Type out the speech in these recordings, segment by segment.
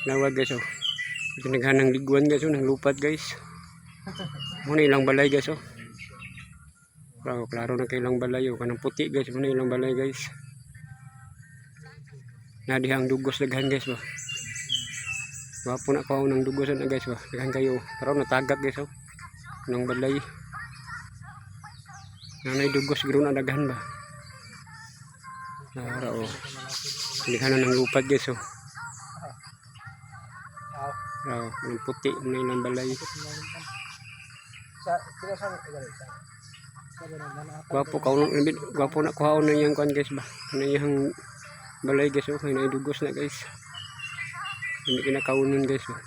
Nawag guys oh. Ito naghanang liguan guys oh, nang lupat guys. Muna ilang balay guys oh. Klaro na kay ilang balay oh, kanang puti guys, muna ilang balay guys. Nadihang dugos daghan guys ba. Wapo na ko nang dugosan na guys ba. Daghan kayo. Pero natagak guys oh. Nang balay. Nanay dugos giro na daghan ba. Nara oh. Daghan na ng lupat guys oh. Ang puti na ilang balay. Gwapo na kuhaon na yung kuan guys ba. Na yung balay guys oh, kay naidugos na guys. Hindi kinakaunon guys ba.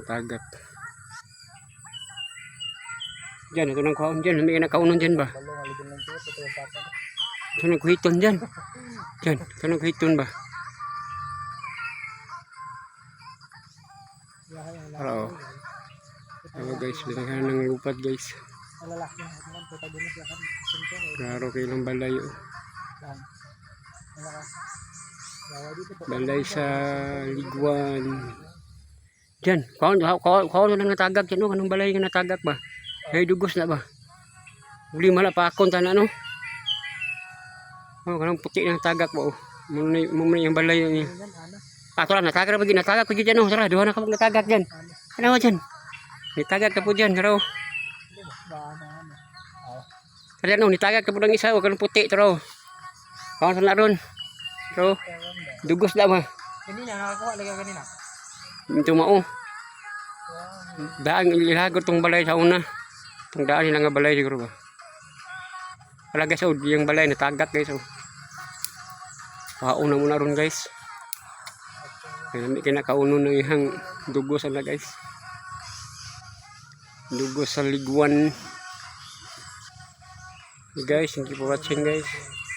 Tagak. Diyan ito nang kuhaon diyan, hindi kinakaunon diyan ba. Ito nang kuhiton diyan. Diyan, ito nang kuhiton ba. Guys, binaghan ng lupat guys. Klaro kayo ng balay oh. Balay sa liguan. Diyan, kaon na natagak diyan oh, kanang balay nga natagak ba. Ay dugos na ba. Uli mala pa akon tanan no. Oh, kanang puti na tagak ba oh. Muna yung balay niya. Ito lang natagak ba ginatagak ko diyan oh. Tara, duha na ka natagak diyan. Ano diyan? Nitagak ka po diyan, tara oh. Kaya no, nitagak ka po ng isa, kanang puti, tara oh. Kaon sa na ron. Tara oh. Dugos na ba? Kanina, nakakuha lagi kanina. Ito mao. Daan ilagod tong balay sa una. Tong daan nila nga balay siguro ba. Wala guys oh, yung balay natagak guys oh. Pauna muna ron guys. Kaya hindi kinakaunon ng ihang dugos na guys. Dugos sa liguan. Guys, thank you for watching guys.